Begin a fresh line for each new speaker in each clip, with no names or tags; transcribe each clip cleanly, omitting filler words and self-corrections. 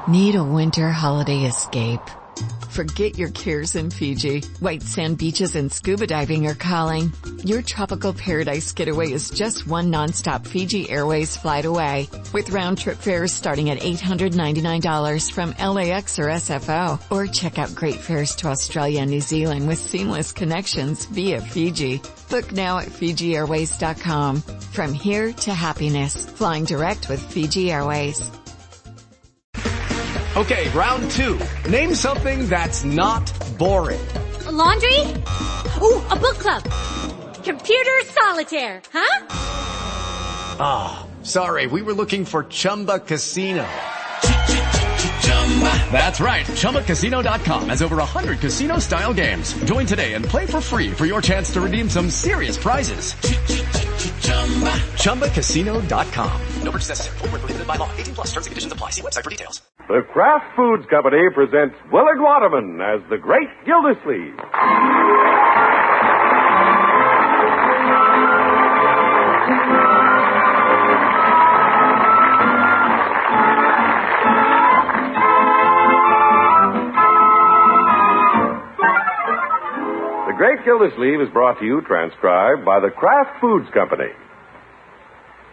Need a winter holiday escape? Forget your cares in Fiji. White sand beaches and scuba diving are calling. Your tropical paradise getaway is just one nonstop Fiji Airways flight away, with round-trip fares starting at $899 from LAX or SFO. Or check out great fares to Australia and New Zealand with seamless connections via Fiji. Book now at FijiAirways.com. From here to happiness, flying direct with Fiji Airways.
Okay, round two. Name something that's not boring.
A laundry? Ooh, a book club. Computer solitaire, huh?
Ah, sorry, we were looking for Chumba Casino. That's right, ChumbaCasino.com has over 100 casino-style games. Join today and play for free for your chance to redeem some serious prizes. ChumbaCasino.com. No purchase necessary. Void where prohibited by law. 18+ terms and conditions apply. See website for details.
The Kraft Foods Company presents Willard Waterman as the Great Gildersleeve. The Great Gildersleeve is brought to you, transcribed by the Kraft Foods Company.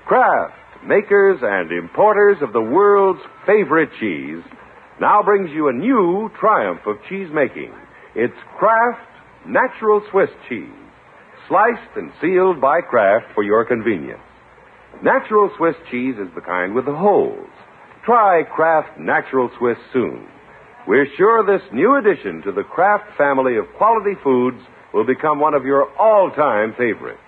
Kraft, makers and importers of the world's favorite cheese, now brings you a new triumph of cheese making. It's Kraft Natural Swiss cheese, sliced and sealed by Kraft for your convenience. Natural Swiss cheese is the kind with the holes. Try Kraft Natural Swiss soon. We're sure this new addition to the Kraft family of quality foods will become one of your all-time favorites.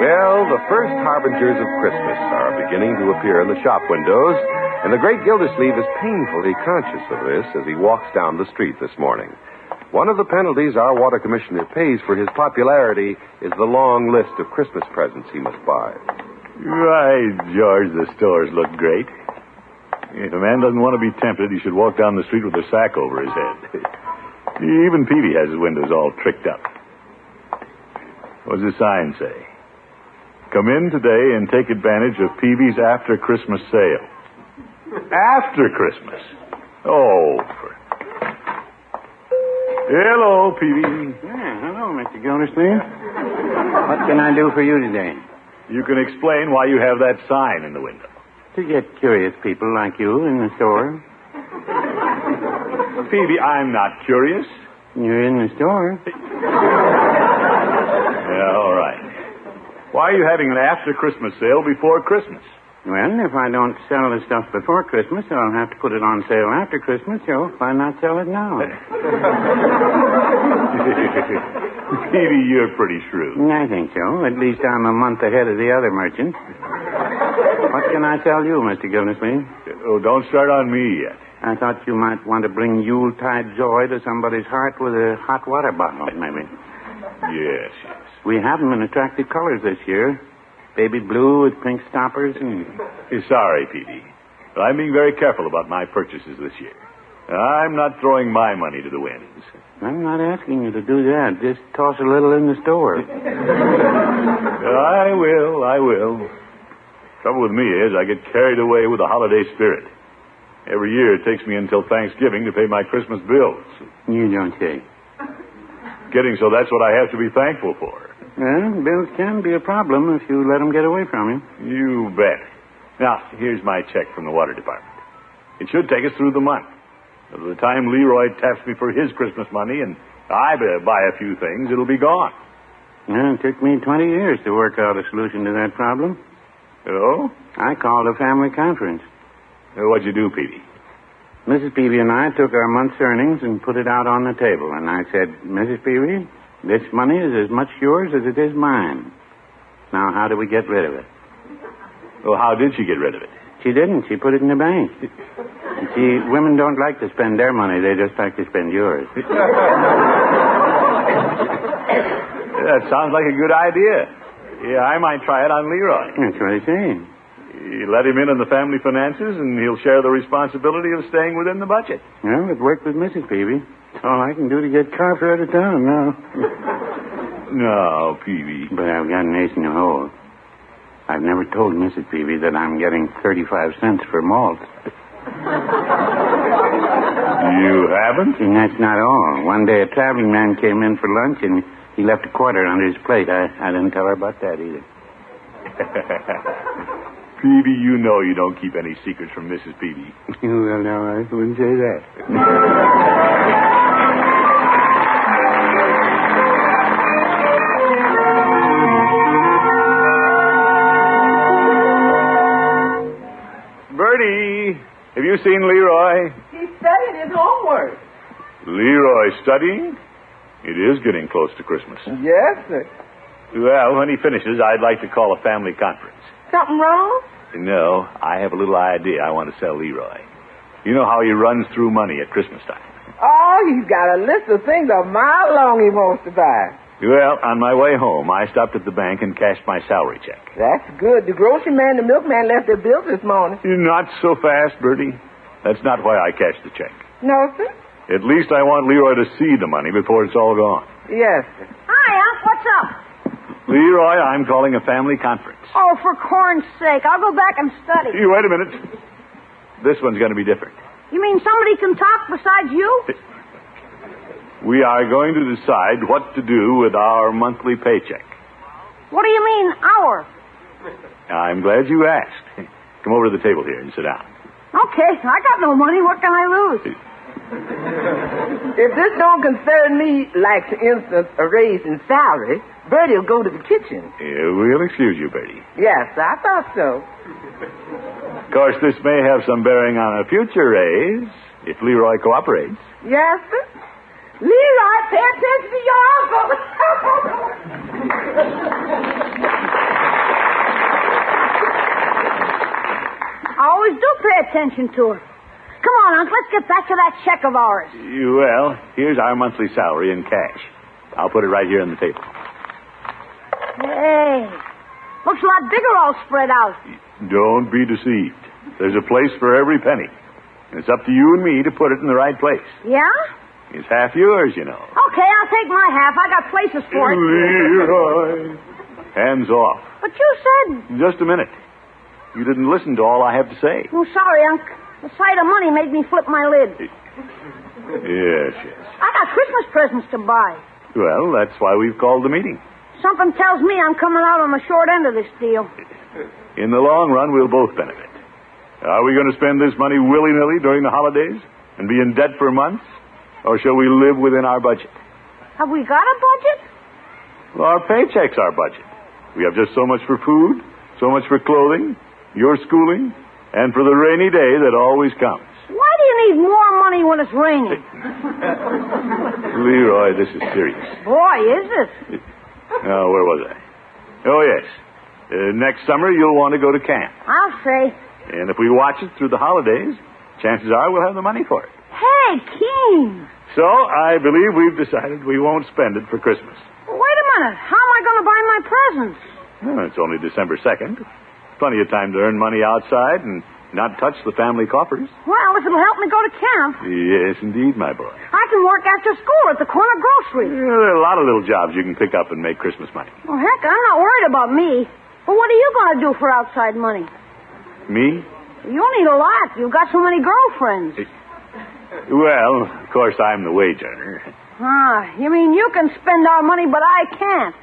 Well, the first harbingers of Christmas are beginning to appear in the shop windows, and the Great Gildersleeve is painfully conscious of this as he walks down the street this morning. One of the penalties our water commissioner pays for his popularity is the long list of Christmas presents he must buy.
Right, George, the stores look great. If a man doesn't want to be tempted, he should walk down the street with a sack over his head. Even Peavy has his windows all tricked up. What does the sign say? Come in today and take advantage of Peavy's after Christmas sale. After Christmas? Oh, hello, Peavy.
Hello, Mr. Gildersleeve. What can I do for you today?
You can explain why you have that sign in the window.
To get curious people like you in the store.
Peavy, I'm not curious.
You're in the store.
Yeah, all right. Why are you having an after-Christmas sale before Christmas?
Well, if I don't sell the stuff before Christmas, I'll have to put it on sale after Christmas, so why not sell it now?
Peavy, you're pretty shrewd.
I think so. At least I'm a month ahead of the other merchants. What can I tell you, Mr. Gildersleeve?
Oh, don't start on me yet.
I thought you might want to bring Yuletide joy to somebody's heart with a hot water bottle, maybe.
Yes.
We have them in attractive colors this year. Baby blue with pink stoppers and...
Sorry, Peavy, but I'm being very careful about my purchases this year. I'm not throwing my money to the winds.
I'm not asking you to do that. Just toss a little in the store.
I will. Trouble with me is I get carried away with the holiday spirit. Every year it takes me until Thanksgiving to pay my Christmas bills.
You don't say.
Getting so that's what I have to be thankful for.
Well, bills can be a problem if you let them get away from you.
You bet. Now, here's my check from the water department. It should take us through the month. By the time Leroy taps me for his Christmas money and I buy a few things, it'll be gone.
Well, it took me 20 years to work out a solution to that problem.
Oh?
I called a family conference.
What'd you do, Peavy?
Mrs. Peavy and I took our month's earnings and put it out on the table. And I said, Mrs. Peavy, this money is as much yours as it is mine. Now, how do we get rid of it?
Well, how did she get rid of it?
She didn't. She put it in the bank. See, women don't like to spend their money. They just like to spend yours.
That sounds like a good idea. Yeah, I might try it on Leroy.
That's what I say.
You let him in on the family finances, and he'll share the responsibility of staying within the budget.
Well, it worked with Mrs. Peavy. That's all I can do to get Carter out of town now.
No, Peavy.
But I've got an ace in the hole. I've never told Mrs. Peavy that I'm getting 35 cents for malt.
You haven't?
And that's not all. One day a traveling man came in for lunch and he left a quarter under his plate. I didn't tell her about that either.
Peavy, you know you don't keep any secrets from Mrs. Peavy.
Well, no, I wouldn't say that.
Bertie, have you seen Leroy?
He's studying his homework.
Leroy studying? It is getting close to Christmas.
Yes, sir.
Well, when he finishes, I'd like to call a family conference.
Something wrong?
No, I have a little idea I want to sell Leroy. You know how he runs through money at Christmas time.
Oh, he's got a list of things a mile long he wants to buy.
Well, on my way home, I stopped at the bank and cashed my salary check.
That's good. The grocery man and the milkman left their bills this morning.
Not so fast, Bertie. That's not why I cashed the check.
No, sir?
At least I want Leroy to see the money before it's all gone.
Yes, sir.
Hi, Unc. What's up?
Leroy, I'm calling a family conference.
Oh, for corn's sake. I'll go back and study.
You wait a minute. This one's going to be different.
You mean somebody can talk besides you?
We are going to decide what to do with our monthly paycheck.
What do you mean, our?
I'm glad you asked. Come over to the table here and sit down.
Okay, I got no money. What can I lose?
If this don't concern me, like, for instance, a raise in salary, Bertie will go to the kitchen.
We'll excuse you, Bertie.
Yes, I thought so.
Of course, this may have some bearing on a future raise, if Leroy cooperates.
Yes, sir? Leroy, pay attention to your uncle.
I always do pay attention to her. Come on, Unc, let's get back to that check of ours.
Well, here's our monthly salary in cash. I'll put it right here on the table.
Hey, looks a lot bigger all spread out.
Don't be deceived. There's a place for every penny. And it's up to you and me to put it in the right place.
Yeah?
It's half yours, you know.
Okay, I'll take my half. I got places for it.
Leroy. Hands off.
But you said...
Just a minute. You didn't listen to all I have to say.
Oh, sorry, Unc. The sight of money made me flip my lid.
Yes.
I got Christmas presents to buy.
Well, that's why we've called the meeting.
Something tells me I'm coming out on the short end of this deal.
In the long run, we'll both benefit. Are we going to spend this money willy-nilly during the holidays and be in debt for months? Or shall we live within our budget?
Have we got a budget?
Well, our paycheck's our budget. We have just so much for food, so much for clothing, your schooling, and for the rainy day that always comes.
Why do you need more money when it's raining?
Leroy, this is serious.
Boy, is it?
Now, where was I? Oh, yes. Next summer, you'll want to go to camp.
I'll say.
And if we watch it through the holidays, chances are we'll have the money for it.
Hey, King.
So, I believe we've decided we won't spend it for Christmas.
Wait a minute. How am I going to buy my presents?
Well, it's only December 2nd. Plenty of time to earn money outside and not touch the family coffers.
Well, if it'll help me go to camp.
Yes, indeed, my boy.
I can work after school at the corner grocery.
There are a lot of little jobs you can pick up and make Christmas money.
Well, heck, I'm not worried about me. But what are you going to do for outside money?
Me?
You'll need a lot. You've got so many girlfriends.
Well, of course, I'm the wage earner.
Ah, you mean you can spend our money, but I can't?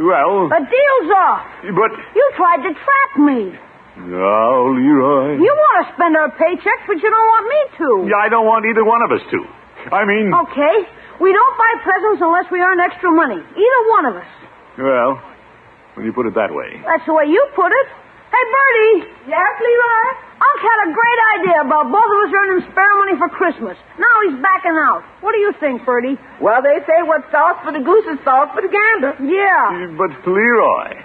Well...
The deal's off.
But...
You tried to trap me.
No, Leroy.
You want to spend our paychecks, but you don't want me to.
Yeah, I don't want either one of us to. I mean...
Okay. We don't buy presents unless we earn extra money. Either one of us.
Well, when you put it that way.
That's the way you put it. Hey, Bertie.
Yes, Leroy?
Unc had a great idea about both of us earning spare money for Christmas. Now he's backing out. What do you think, Bertie?
Well, they say what's sauce for the goose is sauce for the gander.
Yeah.
But, Leroy,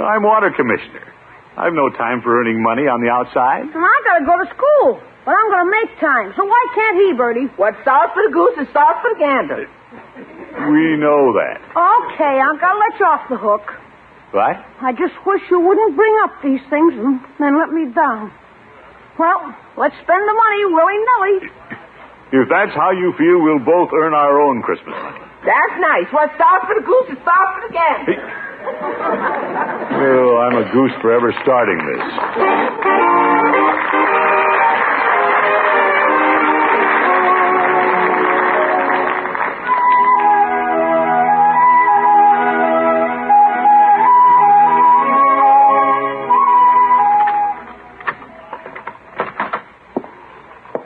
I'm water commissioner. I've no time for earning money on the outside.
And I've got to go to school. But I'm going to make time. So why can't he, Bertie?
What's sauce for the goose is sauce for the gander.
We know that.
Okay, Unc, I'll let you off the hook.
What?
I just wish you wouldn't bring up these things and then let me down. Well, let's spend the money willy-nilly.
If that's how you feel, we'll both earn our own Christmas money.
That's nice. What's start for the goose is start for the gander.
Oh, I'm a goose for ever starting this.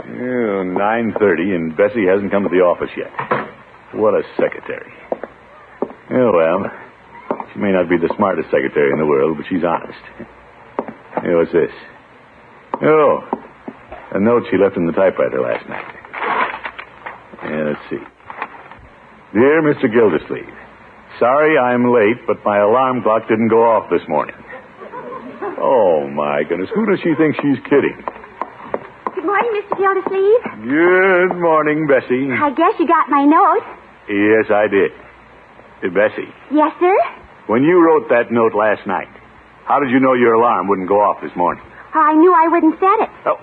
Oh, 9:30, and Bessie hasn't come to the office yet. What a secretary. Oh, well, she may not be the smartest secretary in the world, but she's honest. Hey, what's this? Oh, a note she left in the typewriter last night. Yeah, let's see. Dear Mr. Gildersleeve, sorry I'm late, but my alarm clock didn't go off this morning. Oh, my goodness, who does she think she's kidding?
Good morning, Mr. Gildersleeve.
Good morning, Bessie.
I guess you got my note.
Yes, I did. Bessie,
Yes, sir?
when you wrote that note last night, how did you know your alarm wouldn't go off this morning?
I knew I wouldn't set it.
Oh.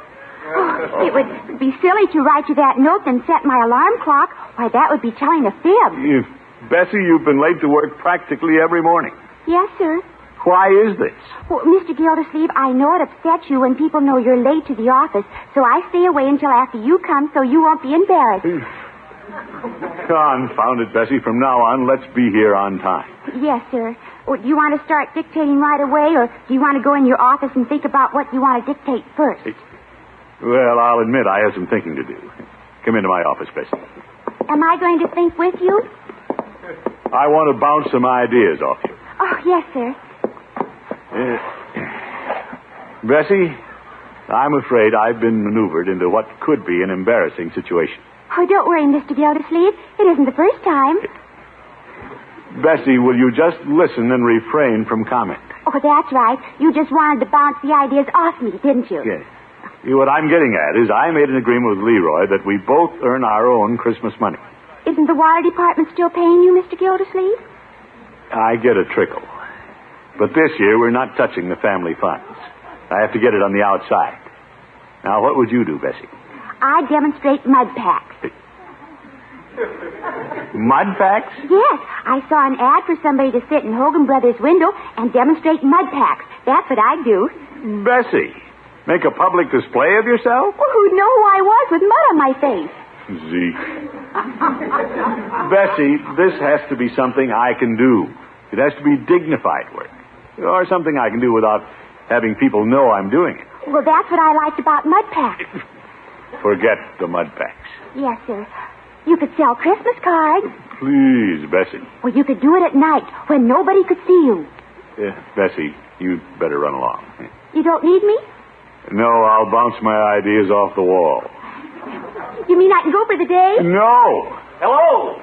It would be silly to write you that note and set my alarm clock. Why, that would be telling a fib.
Bessie, you've been late to work practically every morning.
Yes, sir.
Why is this?
Well, Mr. Gildersleeve, I know it upsets you when people know you're late to the office, so I stay away until after you come so you won't be embarrassed.
Confound it, Bessie. From now on, let's be here on time.
Yes, sir. Well, do you want to start dictating right away, or do you want to go in your office and think about what you want to dictate first?
Well, I'll admit I have some thinking to do. Come into my office, Bessie.
Am I going to think with you?
I want to bounce some ideas off you.
Oh, yes, sir.
Bessie, I'm afraid I've been maneuvered into what could be an embarrassing situation.
Oh, don't worry, Mr. Gildersleeve. It isn't the first time.
Bessie, will you just listen and refrain from comment?
Oh, that's right. You just wanted to bounce the ideas off me, didn't you?
Yes. What I'm getting at is I made an agreement with Leroy that we both earn our own Christmas money.
Isn't the water department still paying you, Mr. Gildersleeve?
I get a trickle. But this year, we're not touching the family funds. I have to get it on the outside. Now, what would you do, Bessie?
I demonstrate mud packs.
Mud packs?
Yes, I saw an ad for somebody to sit in Hogan Brothers' window and demonstrate mud packs. That's what I'd do.
Bessie, make a public display of yourself?
Well, who'd know who I was with mud on my face?
Zeke. Bessie, this has to be something I can do. It has to be dignified work. Or something I can do without having people know I'm doing it.
Well, that's what I liked about mud packs.
Forget the mud packs.
Yes, sir. You could sell Christmas cards.
Please, Bessie.
Well, you could do it at night when nobody could see you.
Bessie, you'd better run along.
You don't need me?
No, I'll bounce my ideas off the wall.
You mean I can go for the day?
No!
Hello?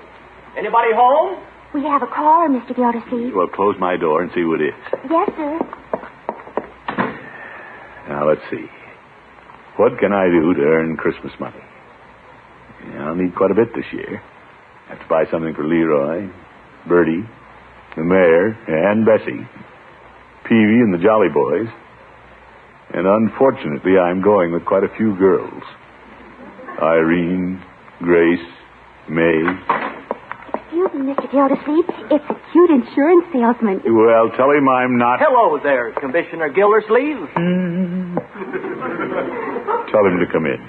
Anybody home?
We have a caller, Mr. Gildersleeve.
Well, close my door and see who it is.
Yes, sir.
Now, let's see. What can I do to earn Christmas money? I'll need quite a bit this year. I have to buy something for Leroy, Bertie, the mayor, and Bessie, Peavy and the Jolly Boys. And unfortunately, I'm going with quite a few girls. Irene, Grace, May.
Excuse me, Mr. Gildersleeve. It's a cute insurance salesman.
Well, tell him I'm not...
Hello there, Commissioner Gildersleeve.
Tell him to come in.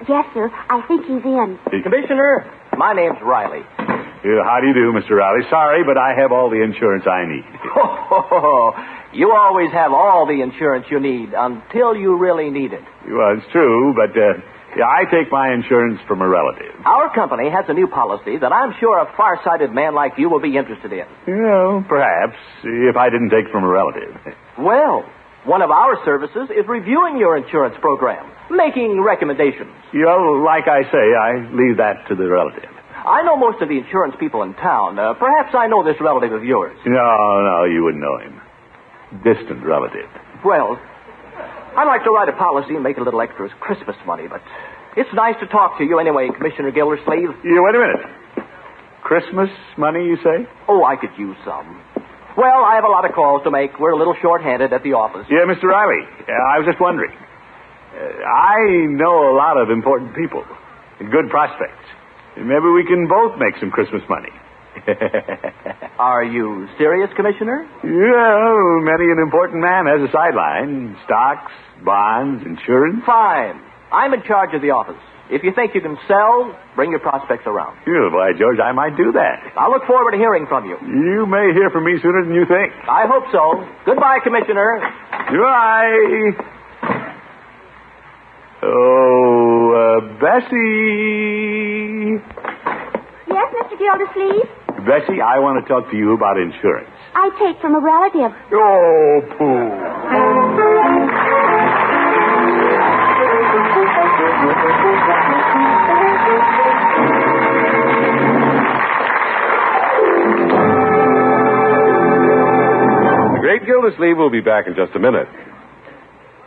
Yes, sir. I think he's in.
Commissioner, my name's Riley.
How do you do, Mr. Riley? Sorry, but I have all the insurance I need.
You always have all the insurance you need until you really need it.
Well, it's true, but I take my insurance from a relative.
Our company has a new policy that I'm sure a far-sighted man like you will be interested in.
Well, perhaps, if I didn't take from a relative.
Well, one of our services is reviewing your insurance program, making recommendations.
Like I say, I leave that to the relative.
I know most of the insurance people in town. Perhaps I know this relative of yours.
No, you wouldn't know him. Distant relative.
Well, I'd like to write a policy and make a little extra as Christmas money, but it's nice to talk to you anyway, Commissioner Gildersleeve.
Wait a minute. Christmas money, you say?
Oh, I could use some. Well, I have a lot of calls to make. We're a little short-handed at the office.
Yeah, Mr. Riley, I was just wondering. I know a lot of important people and good prospects. Maybe we can both make some Christmas money.
Are you serious, Commissioner?
Well, many an important man has a sideline. Stocks, bonds, insurance.
Fine. I'm in charge of the office. If you think you can sell, bring your prospects around.
Yeah, why, George, I might do that.
I'll look forward to hearing from you.
You may hear from me sooner than you think.
I hope so. Goodbye, Commissioner.
Goodbye. Oh, Bessie.
Yes, Mr. Gildersleeve?
Bessie, I want to talk to you about insurance.
I take from a relative.
Oh, pooh.
The great Gildersleeve will be back in just a minute.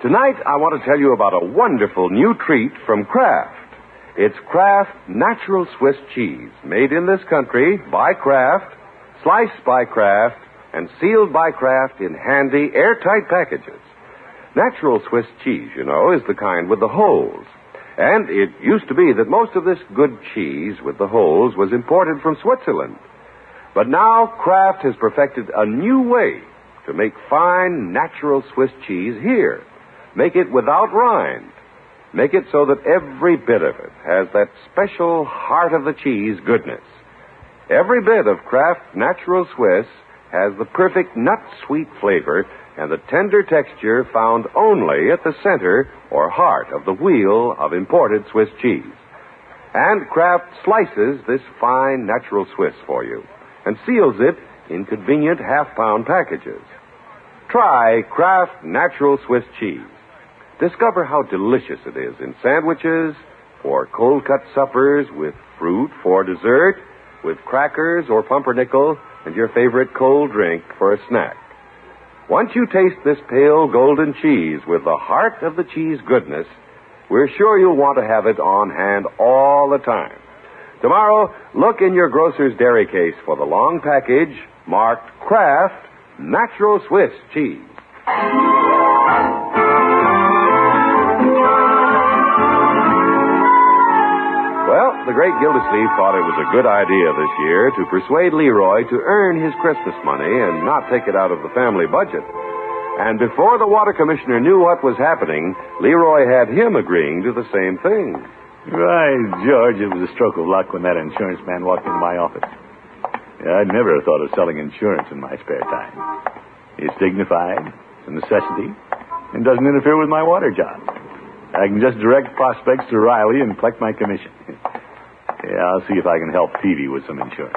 Tonight, I want to tell you about a wonderful new treat from Kraft. It's Kraft Natural Swiss Cheese, made in this country by Kraft, sliced by Kraft, and sealed by Kraft in handy, airtight packages. Natural Swiss cheese, you know, is the kind with the holes. And it used to be that most of this good cheese with the holes was imported from Switzerland. But now Kraft has perfected a new way to make fine natural Swiss cheese here. Make it without rind. Make it so that every bit of it has that special heart of the cheese goodness. Every bit of Kraft Natural Swiss has the perfect nut-sweet flavor and the tender texture found only at the center or heart of the wheel of imported Swiss cheese. And Kraft slices this fine natural Swiss for you and seals it in convenient half-pound packages. Try Kraft Natural Swiss cheese. Discover how delicious it is in sandwiches, for cold-cut suppers, with fruit for dessert, with crackers or pumpernickel, and your favorite cold drink for a snack. Once you taste this pale golden cheese with the heart of the cheese goodness, we're sure you'll want to have it on hand all the time. Tomorrow, look in your grocer's dairy case for the long package marked Kraft Natural Swiss Cheese. Well, the great Gildersleeve thought it was a good idea this year to persuade Leroy to earn his Christmas money and not take it out of the family budget. And before the water commissioner knew what was happening, Leroy had him agreeing to the same thing.
Why, George, it was a stroke of luck when that insurance man walked into my office. Yeah, I'd never have thought of selling insurance in my spare time. It's dignified, it's a necessity, and doesn't interfere with my water job. I can just direct prospects to Riley and collect my commission. Yeah, I'll see if I can help Peavy with some insurance.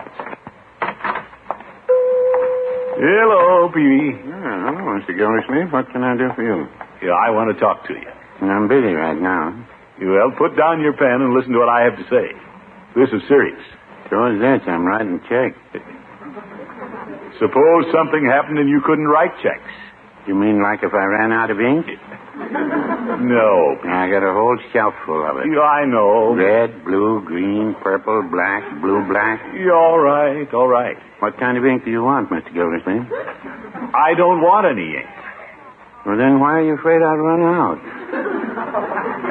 Hello, Peavy.
Hello, Mr. Gildersleeve. What can I do for you?
Yeah, I want to talk to you.
I'm busy right now.
Well, put down your pen and listen to what I have to say. This is serious.
So is this. I'm writing checks.
Suppose something happened and you couldn't write checks.
You mean like if I ran out of ink?
No.
I got a whole shelf full of it.
Yeah, I know.
Red, blue, green, purple, black, blue, black.
Yeah, all right, all right.
What kind of ink do you want, Mr. Gildersleeve?
I don't want any ink.
Well, then why are you afraid I'd run out?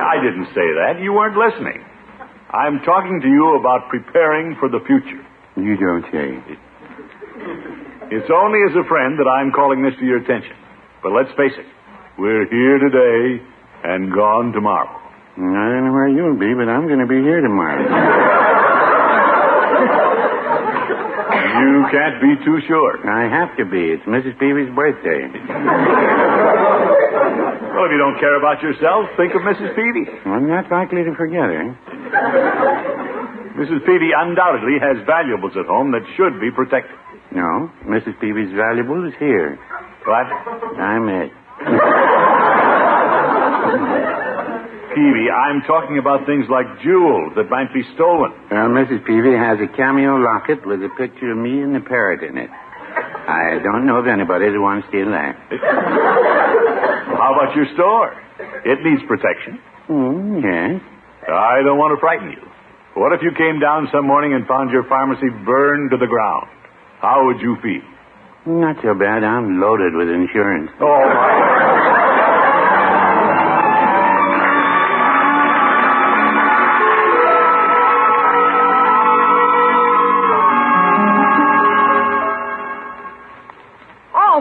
I didn't say that. You weren't listening. I'm talking to you about preparing for the future.
You don't say.
It's only as a friend that I'm calling this to your attention. But let's face it, we're here today and gone tomorrow.
I don't know where you'll be, but I'm going to be here tomorrow.
You can't be too sure.
I have to be. It's Mrs. Peavy's birthday.
Well, if you don't care about yourself, think of Mrs. Peavy.
I'm not likely to forget her.
Mrs. Peavy undoubtedly has valuables at home that should be protected.
No, Mrs. Peavy's valuable is here.
What?
I'm it.
Peavy, I'm talking about things like jewels that might be stolen.
Well, Mrs. Peavy has a cameo locket with a picture of me and the parrot in it. I don't know of anybody that wants to steal that.
How about your store? It needs protection.
Yes.
I don't want to frighten you. What if you came down some morning and found your pharmacy burned to the ground? How would you feel?
Not so bad. I'm loaded with insurance.
Oh, my.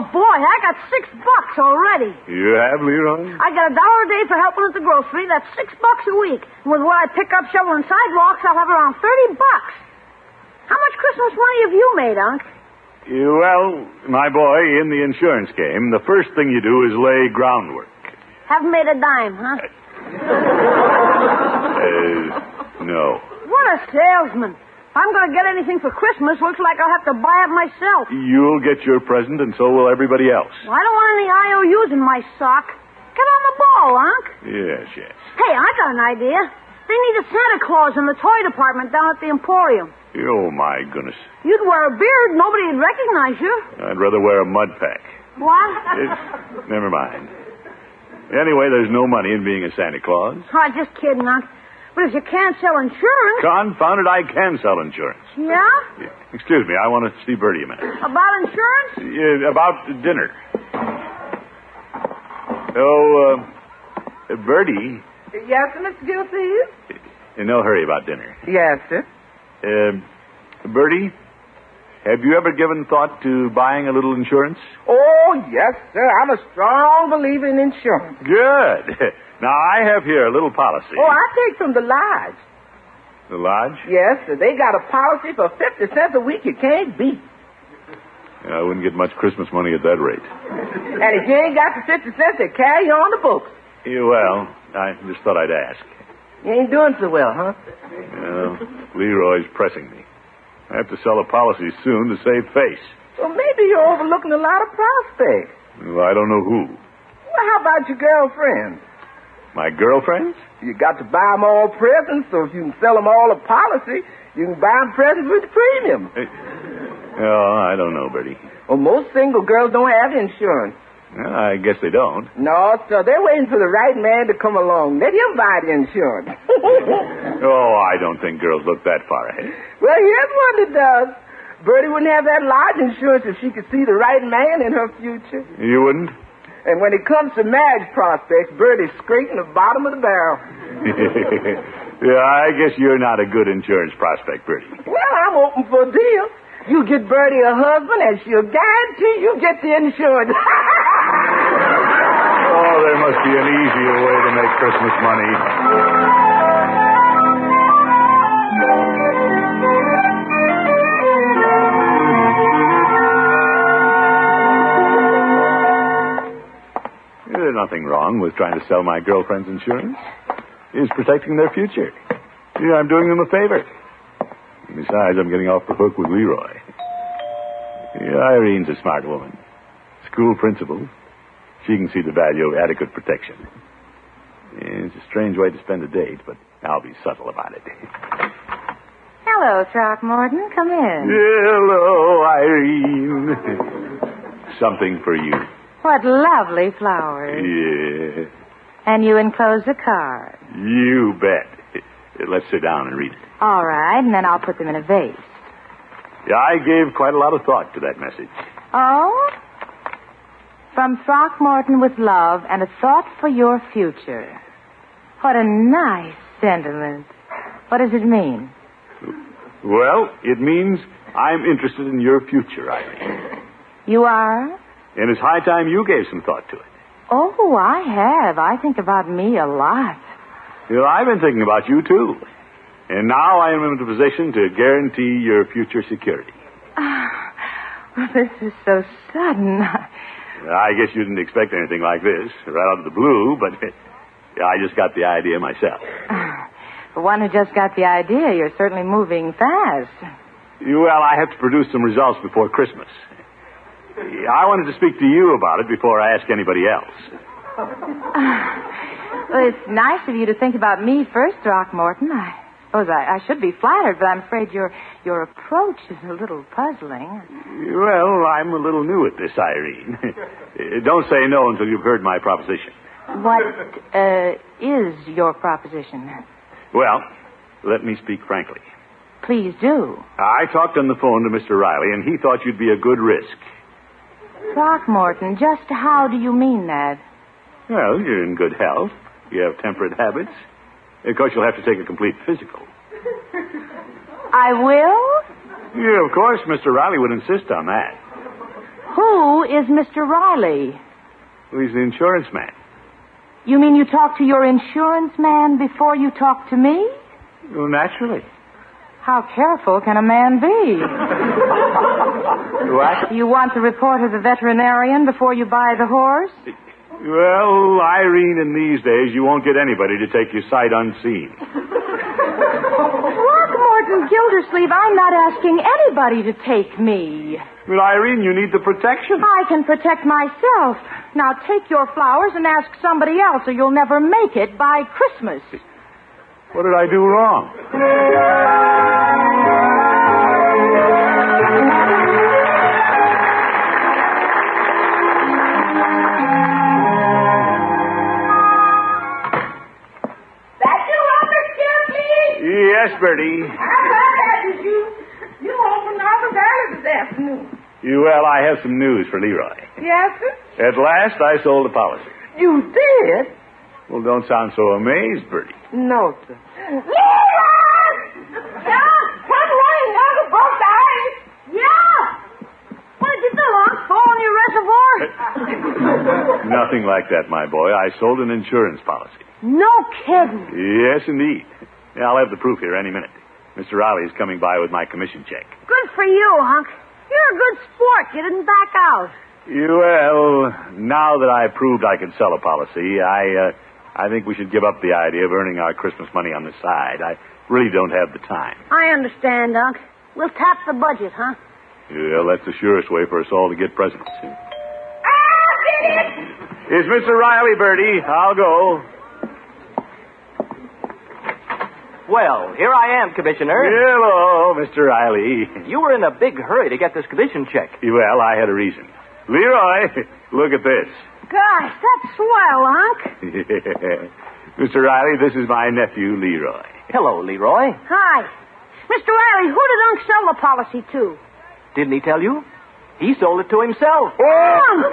Oh, boy, I got $6 already.
You have, Leroy?
I got $1 a day for helping at the grocery. That's $6 a week. And with what I pick up shoveling sidewalks, I'll have around $30. How much Christmas money have you made, Unc?
Well, my boy, in the insurance game, the first thing you do is lay groundwork.
Haven't made a dime, huh?
No.
What a salesman. If I'm going to get anything for Christmas, looks like I'll have to buy it myself.
You'll get your present, and so will everybody else.
Well, I don't want any IOUs in my sock. Get on the ball, Unc.
Yes.
Hey, I got an idea. They need a Santa Claus in the toy department down at the Emporium.
Oh, my goodness.
You'd wear a beard, nobody'd recognize you.
I'd rather wear a mud pack.
What?
Never mind. Anyway, there's no money in being a Santa Claus.
Oh, just kidding, Unc. But if you can't sell insurance...
Confound it, I can sell insurance.
Yeah?
Excuse me, I want to see Bertie a minute.
About insurance?
About dinner. Oh, Bertie.
Yes, sir, Mr. Gildersleeve?
In no hurry about dinner.
Yes, sir.
Bertie, have you ever given thought to buying a little insurance?
Oh, yes, sir. I'm a strong believer in insurance.
Good. Now, I have here a little policy.
Oh, I take from the lodge.
The lodge?
Yes, sir. They got a policy for 50 cents a week you can't beat.
Yeah, I wouldn't get much Christmas money at that rate.
And if you ain't got the 50 cents, they carry you on the books.
Yeah, well, I just thought I'd ask.
You ain't doing so well, huh?
Well, Leroy's pressing me. I have to sell a policy soon to save face.
Well, maybe you're overlooking a lot of prospects.
Well, I don't know who.
Well, how about your girlfriend?
My girlfriends?
You got to buy them all presents, so if you can sell them all a policy, you can buy them presents with the premium.
Oh, I don't know, Bertie.
Well, most single girls don't have insurance.
Well, I guess they don't.
No, sir. They're waiting for the right man to come along. Let him buy the insurance.
Oh, I don't think girls look that far ahead.
Well, here's one that does. Bertie wouldn't have that lodge insurance if she could see the right man in her future.
You wouldn't?
And when it comes to marriage prospects, Bertie's scraping the bottom of the barrel.
Yeah, I guess you're not a good insurance prospect, Bertie.
Well, I'm open for a deal. You get Bertie a husband, and she'll guarantee you get the insurance.
Oh, there must be an easier way to make Christmas money. There's nothing wrong with trying to sell my girlfriend's insurance. It's protecting their future. Yeah, I'm doing them a favor. Besides, I'm getting off the hook with Leroy. Yeah, Irene's a smart woman. School principal. She can see the value of adequate protection. Yeah, it's a strange way to spend a date, but I'll be subtle about it.
Hello, Throckmorton. Come in.
Hello, Irene. Something for you.
What lovely flowers.
Yeah.
And you enclosed a card.
You bet. Let's sit down and read it.
All right, and then I'll put them in a vase.
Yeah, I gave quite a lot of thought to that message.
Oh? From Throckmorton with love and a thought for your future. What a nice sentiment. What does it mean?
Well, it means I'm interested in your future, Irene.
You are?
And it's high time you gave some thought to it.
Oh, I have. I think about me a lot.
Well, I've been thinking about you, too. And now I am in a position to guarantee your future security.
Well, this is so sudden.
I guess you didn't expect anything like this, right out of the blue, but I just got the idea myself.
For one who just got the idea, you're certainly moving fast.
Well, I have to produce some results before Christmas. I wanted to speak to you about it before I ask anybody else.
Well, it's nice of you to think about me first, Throckmorton. I suppose I should be flattered, but I'm afraid your approach is a little puzzling.
Well, I'm a little new at this, Irene. Don't say no until you've heard my proposition.
What is your proposition?
Well, let me speak frankly.
Please do.
I talked on the phone to Mr. Riley, and he thought you'd be a good risk.
Throckmorton, just how do you mean that?
Well, you're in good health. You have temperate habits. Of course, you'll have to take a complete physical.
I will?
Yeah, of course, Mr. Riley would insist on that.
Who is Mr. Riley?
He's the insurance man.
You mean you talk to your insurance man before you talk to me?
Well, naturally.
How careful can a man be?
What?
You want the report of the veterinarian before you buy the horse?
Well, Irene, in these days, you won't get anybody to take you sight unseen.
Throckmorton, Gildersleeve, I'm not asking anybody to take me.
Well, Irene, you need the protection.
I can protect myself. Now take your flowers and ask somebody else, or you'll never make it by Christmas.
What did I do wrong? Yes, Bertie.
How about that? You home from Napa Valley this afternoon?
Well, I have some news for Leroy.
Yes, sir?
At last, I sold a policy.
You did?
Well, don't sound so amazed, Bertie.
No, sir. Leroy! Yeah? Come running down the boat ice.
Yeah! What did you do, Unc? Fall in your reservoir?
Nothing like that, my boy. I sold an insurance policy.
No kidding.
Yes, indeed. Yeah, I'll have the proof here any minute. Mr. Riley is coming by with my commission check.
Good for you, Hunk. You're a good sport. You didn't back out.
Well, now that I proved I could sell a policy, I think we should give up the idea of earning our Christmas money on the side. I really don't have the time.
I understand, Unc. We'll tap the budget, huh?
Well, that's the surest way for us all to get presents.
I'll get it!
It's Mr. Riley, Bertie. I'll go.
Well, here I am, Commissioner.
Hello, Mr. Riley.
You were in a big hurry to get this commission check.
Well, I had a reason. Leroy, look at this.
Gosh, that's swell, Unc.
Mr. Riley, this is my nephew, Leroy.
Hello, Leroy.
Hi. Mr. Riley, who did Unc sell the policy to?
Didn't he tell you? He sold it to himself.
Unc!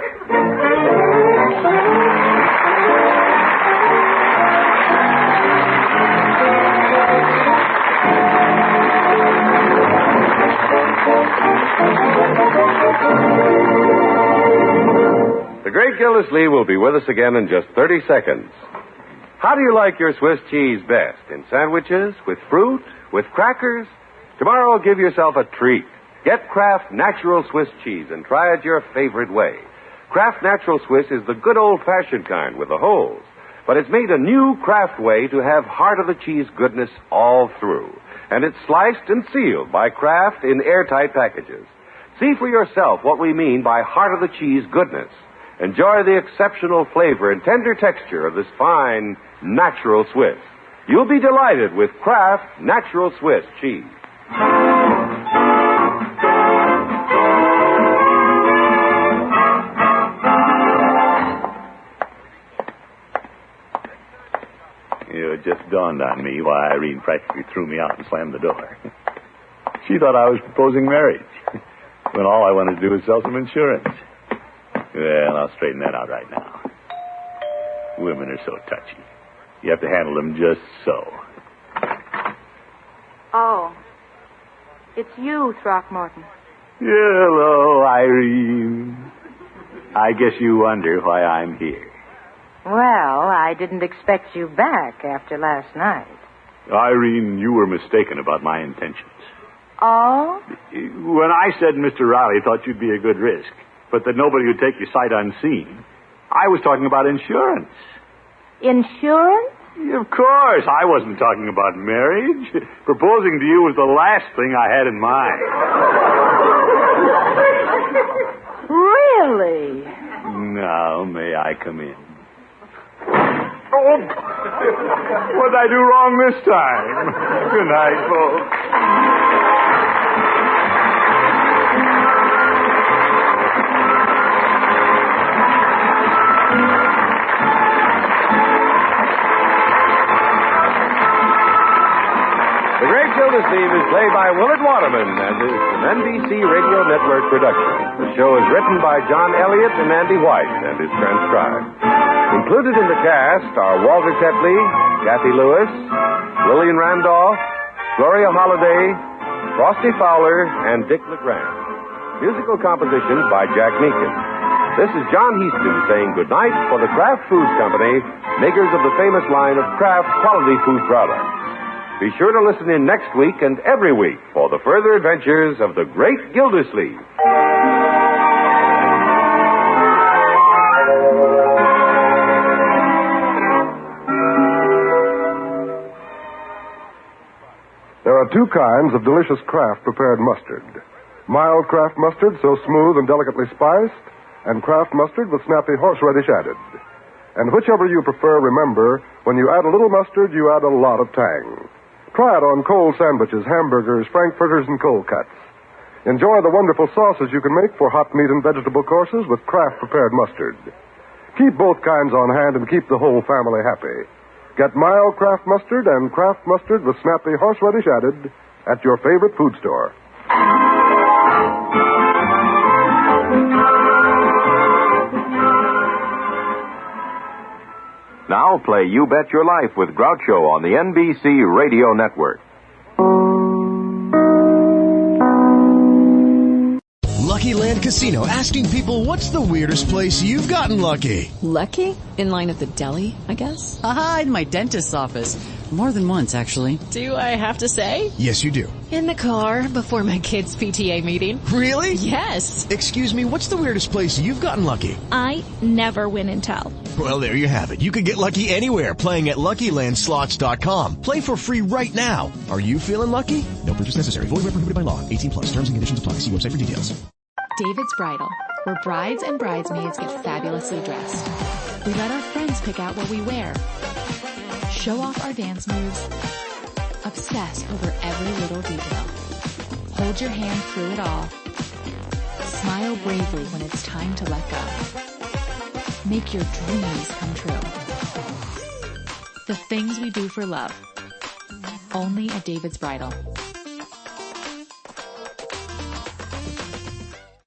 The great Gildersleeve will be with us again in just 30 seconds. How do you like your Swiss cheese best? In sandwiches, with fruit, with crackers? Tomorrow, give yourself a treat. Get Kraft Natural Swiss cheese and try it your favorite way. Kraft Natural Swiss is the good old-fashioned kind with the holes, but it's made a new Kraft way to have heart of the cheese goodness all through. And it's sliced and sealed by Kraft in airtight packages. See for yourself what we mean by heart of the cheese goodness. Enjoy the exceptional flavor and tender texture of this fine, natural Swiss. You'll be delighted with Kraft Natural Swiss cheese.
It just dawned on me why Irene practically threw me out and slammed the door. She thought I was proposing marriage, when all I wanted to do was sell some insurance. Well, I'll straighten that out right now. Women are so touchy. You have to handle them just so.
Oh. It's you, Throckmorton.
Hello, Irene. I guess you wonder why I'm here.
Well, I didn't expect you back after last night.
Irene, you were mistaken about my intentions.
Oh?
When I said Mr. Riley thought you'd be a good risk, but that nobody would take you sight unseen, I was talking about insurance.
Insurance?
Of course. I wasn't talking about marriage. Proposing to you was the last thing I had in mind.
Really?
Now, may I come in? Oh, what did I do wrong this time? Good night, folks.
The Great Gildersleeve is played by Willard Waterman and is an NBC Radio Network production. The show is written by John Elliott and Andy White and is transcribed. Included in the cast are Walter Tetley, Kathy Lewis, Lillian Randolph, Gloria Holliday, Frosty Fowler, and Dick LeGrand. Musical compositions by Jack Meakin. This is John Heaston saying goodnight for the Kraft Foods Company, makers of the famous line of Kraft quality food products. Be sure to listen in next week and every week for the further adventures of the great Gildersleeve.
There are two kinds of delicious Kraft prepared mustard. Mild Kraft mustard, so smooth and delicately spiced, and Kraft mustard with snappy horseradish added. And whichever you prefer, remember, when you add a little mustard, you add a lot of tang. Try it on cold sandwiches, hamburgers, frankfurters, and cold cuts. Enjoy the wonderful sauces you can make for hot meat and vegetable courses with Kraft prepared mustard. Keep both kinds on hand and keep the whole family happy. Get mild Kraft mustard and Kraft mustard with snappy horseradish added at your favorite food store.
Now play You Bet Your Life with Groucho on the NBC Radio Network.
Lucky Land Casino, asking people, what's the weirdest place you've gotten lucky?
Lucky? In line at the deli, I guess?
Aha, in my dentist's office. More than once, actually.
Do I have to say?
Yes, you do.
In the car before my kids' PTA meeting.
Really?
Yes.
Excuse me, what's the weirdest place you've gotten lucky?
I never win and tell.
Well, there you have it. You can get lucky anywhere, playing at LuckyLandSlots.com. Play for free right now. Are you feeling lucky? No purchase necessary. Void where prohibited by law. 18+. Terms and conditions apply. See website for details.
David's Bridal, where brides and bridesmaids get fabulously dressed. We let our friends pick out what we wear, show off our dance moves, obsess over every little detail, hold your hand through it all, smile bravely when it's time to let go. Make your dreams come true. The things we do for love. Only at David's Bridal.